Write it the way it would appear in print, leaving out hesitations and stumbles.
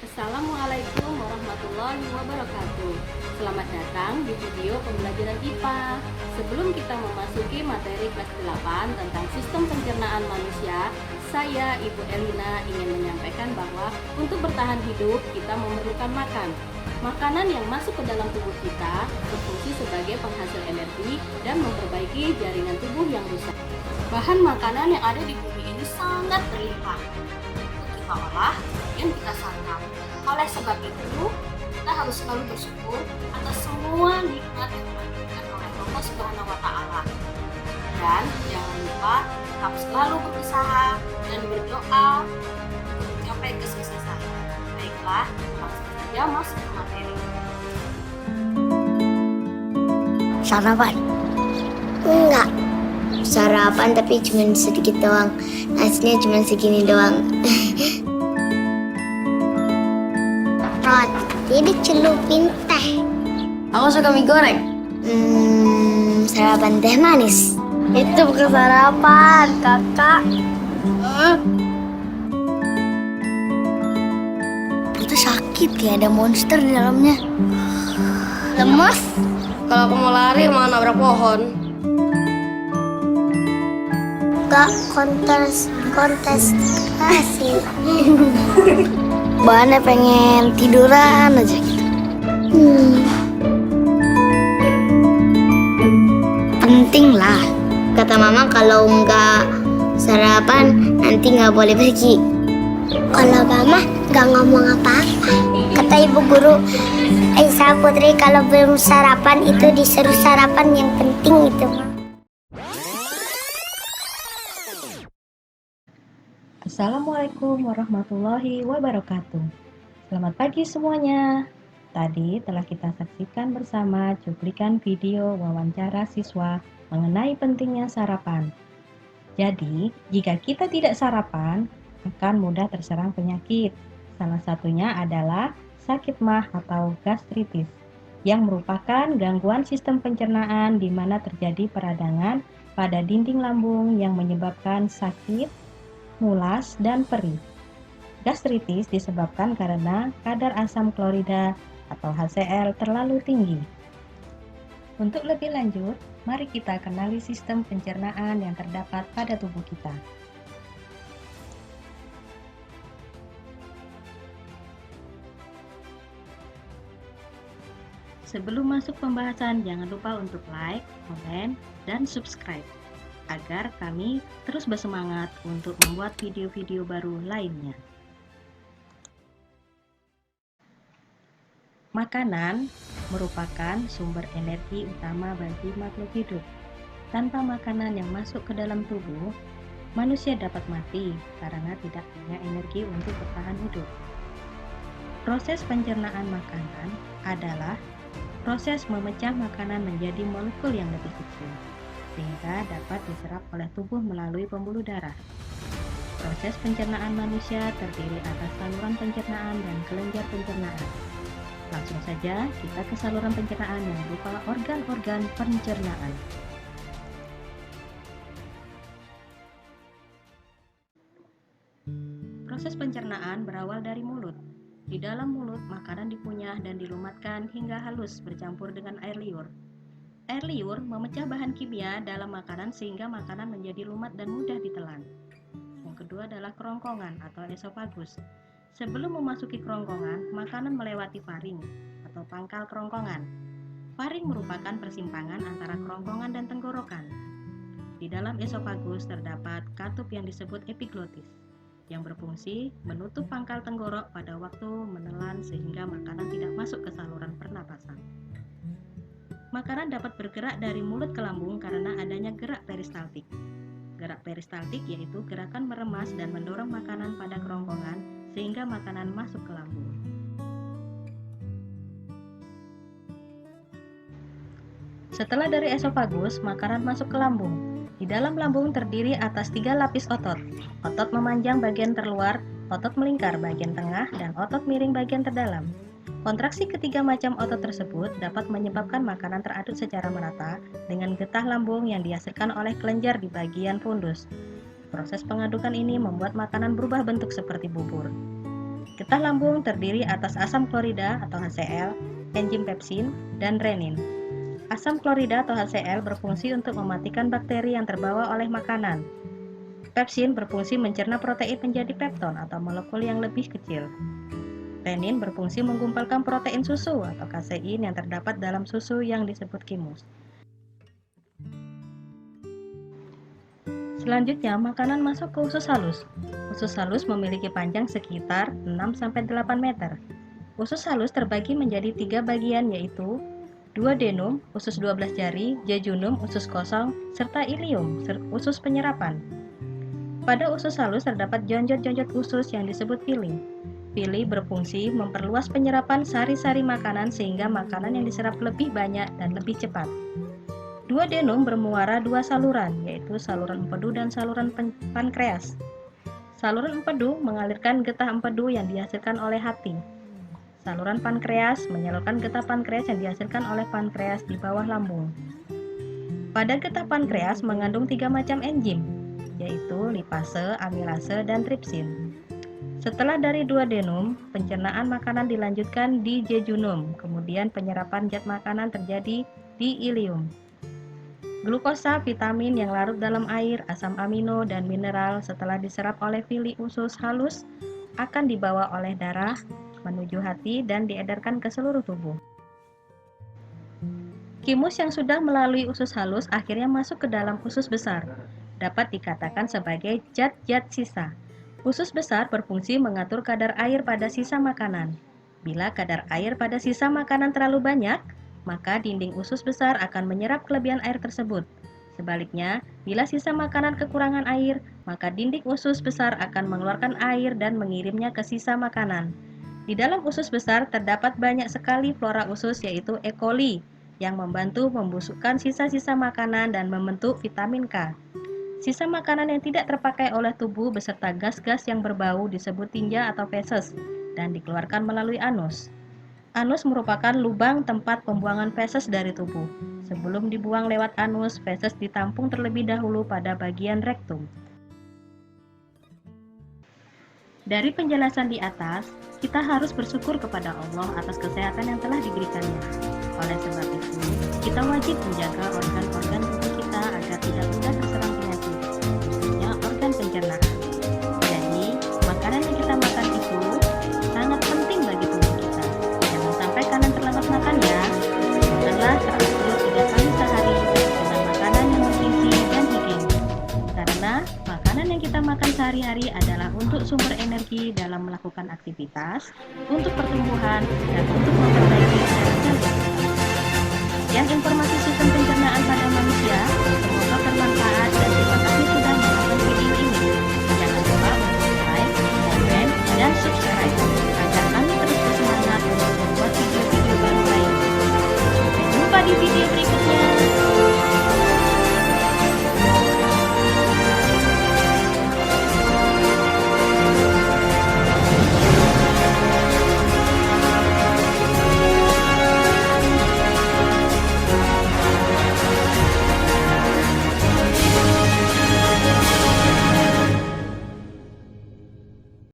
Assalamualaikum warahmatullahi wabarakatuh. Selamat datang di video pembelajaran IPA. Sebelum kita memasuki materi kelas 8 tentang sistem pencernaan manusia, saya Ibu Elina ingin menyampaikan bahwa untuk bertahan hidup kita memerlukan makan. Makanan yang masuk ke dalam tubuh kita berfungsi sebagai penghasil energi dan memperbaiki jaringan tubuh yang rusak. Bahan makanan yang ada di bumi ini sangat berlimpah. Kita olah dan kita santap. Oleh sebab itu, kita harus selalu bersyukur atas semua nikmat yang telah diberikan oleh Allah Subhanahu wa Ta'ala. Dan jangan lupa tetap selalu berusaha dan berdoa untuk mencapai kesuksesan. Baiklah, langsung saja masuk ke materi. Sarapan? Enggak. Sarapan tapi cuma sedikit doang. Nasinya cuma segini doang. Roti dicelupin teh. Aku suka mie goreng. Sarapan teh manis. Itu bukan sarapan, kakak. Itu sakit kayak ada monster di dalamnya. Lemas. Kalau aku mau lari malah nabrak pohon. Gak kontestasi. Bahannya pengen tiduran aja gitu. Penting lah. Kata mama kalau nggak sarapan nanti nggak boleh pergi. Kalau mama nggak ngomong apa-apa. Kata ibu guru Aisyah Putri kalau belum sarapan itu disuruh sarapan yang penting itu. Assalamualaikum warahmatullahi wabarakatuh. Selamat pagi semuanya. Tadi telah kita saksikan bersama cuplikan video wawancara siswa mengenai pentingnya sarapan. Jadi, jika kita tidak sarapan, akan mudah terserang penyakit. Salah satunya adalah sakit MAH atau gastritis, yang merupakan gangguan sistem pencernaan di mana terjadi peradangan pada dinding lambung yang menyebabkan sakit, mulas, dan perih. Gastritis disebabkan karena kadar asam klorida atau HCl terlalu tinggi. Untuk lebih lanjut, mari kita kenali sistem pencernaan yang terdapat pada tubuh kita. Sebelum masuk pembahasan, jangan lupa untuk like, komen, dan subscribe agar kami terus bersemangat untuk membuat video-video baru lainnya. Makanan merupakan sumber energi utama bagi makhluk hidup. Tanpa makanan yang masuk ke dalam tubuh, manusia dapat mati karena tidak punya energi untuk bertahan hidup. Proses pencernaan makanan adalah proses memecah makanan menjadi molekul yang lebih kecil, sehingga dapat diserap oleh tubuh melalui pembuluh darah. Proses pencernaan manusia terdiri atas saluran pencernaan dan kelenjar pencernaan. Langsung saja kita ke saluran pencernaan yang berupa organ-organ pencernaan. Proses pencernaan berawal dari mulut. Di dalam mulut, makanan dikunyah dan dilumatkan hingga halus bercampur dengan air liur. Air liur memecah bahan kimia dalam makanan sehingga makanan menjadi lumat dan mudah ditelan. Yang kedua adalah kerongkongan atau esofagus. Sebelum memasuki kerongkongan, makanan melewati faring atau pangkal kerongkongan. Faring merupakan persimpangan antara kerongkongan dan tenggorokan. Di dalam esofagus terdapat katup yang disebut epiglotis, yang berfungsi menutup pangkal tenggorok pada waktu menelan sehingga makanan tidak masuk ke saluran pernapasan. Makanan dapat bergerak dari mulut ke lambung karena adanya gerak peristaltik. Gerak peristaltik yaitu gerakan meremas dan mendorong makanan pada kerongkongan sehingga makanan masuk ke lambung. Setelah dari esofagus, makanan masuk ke lambung. Di dalam lambung terdiri atas 3 lapis otot. Otot memanjang bagian terluar, otot melingkar bagian tengah, dan otot miring bagian terdalam. Kontraksi ketiga macam otot tersebut dapat menyebabkan makanan teraduk secara merata dengan getah lambung yang dihasilkan oleh kelenjar di bagian fundus. Proses pengadukan ini membuat makanan berubah bentuk seperti bubur. Getah lambung terdiri atas asam klorida atau HCl, enzim pepsin, dan renin. Asam klorida atau HCl berfungsi untuk mematikan bakteri yang terbawa oleh makanan. Pepsin berfungsi mencerna protein menjadi pepton atau molekul yang lebih kecil. Renin berfungsi menggumpalkan protein susu atau kasein yang terdapat dalam susu yang disebut kimus. Selanjutnya, makanan masuk ke usus halus. Usus halus memiliki panjang sekitar 6-8 meter. Usus halus terbagi menjadi 3 bagian, yaitu duodenum, usus 12 jari, jejunum, usus kosong, serta ilium, usus penyerapan. Pada usus halus terdapat jonjot-jonjot usus yang disebut pili. Pili berfungsi memperluas penyerapan sari-sari makanan sehingga makanan yang diserap lebih banyak dan lebih cepat. Duodenum bermuara 2 saluran, yaitu saluran empedu dan saluran pankreas. Saluran empedu mengalirkan getah empedu yang dihasilkan oleh hati. Saluran pankreas menyalurkan getah pankreas yang dihasilkan oleh pankreas di bawah lambung. Pada getah pankreas mengandung 3 macam enzim, yaitu lipase, amilase, dan tripsin. Setelah dari duodenum, pencernaan makanan dilanjutkan di jejunum, kemudian penyerapan zat makanan terjadi di ilium. Glukosa, vitamin yang larut dalam air, asam amino, dan mineral setelah diserap oleh pili usus halus akan dibawa oleh darah menuju hati dan diedarkan ke seluruh tubuh. Kimus yang sudah melalui usus halus akhirnya masuk ke dalam usus besar. Dapat dikatakan sebagai zat-zat sisa. Usus besar berfungsi mengatur kadar air pada sisa makanan. Bila kadar air pada sisa makanan terlalu banyak, maka dinding usus besar akan menyerap kelebihan air tersebut. Sebaliknya, bila sisa makanan kekurangan air, maka dinding usus besar akan mengeluarkan air dan mengirimnya ke sisa makanan. Di dalam usus besar terdapat banyak sekali flora usus, yaitu E. coli, yang membantu membusukkan sisa-sisa makanan dan membentuk vitamin K. Sisa makanan yang tidak terpakai oleh tubuh beserta gas-gas yang berbau disebut tinja atau feses dan dikeluarkan melalui anus. Anus merupakan lubang tempat pembuangan feses dari tubuh. Sebelum dibuang lewat anus, feses ditampung terlebih dahulu pada bagian rektum. Dari penjelasan di atas, kita harus bersyukur kepada Allah atas kesehatan yang telah diberikannya. Oleh sebab itu, kita wajib menjaga organ-organ tubuh kita agar tidak mudah terserang penyakit, khususnya organ pencernaan. Jadi, makanan yang kita makan itu sangat penting bagi tubuh kita. Jangan sampai kalian terlambat makan ya. Makanlah teratur 3 kali sehari dengan makanan yang bergizi dan higienis. Karena makanan yang kita makan sehari-hari adalah untuk sumber energi dalam melakukan aktivitas, untuk pertumbuhan, dan untuk memperbaiki sel-sel. Sekian informasi sistem pencernaan pada manusia.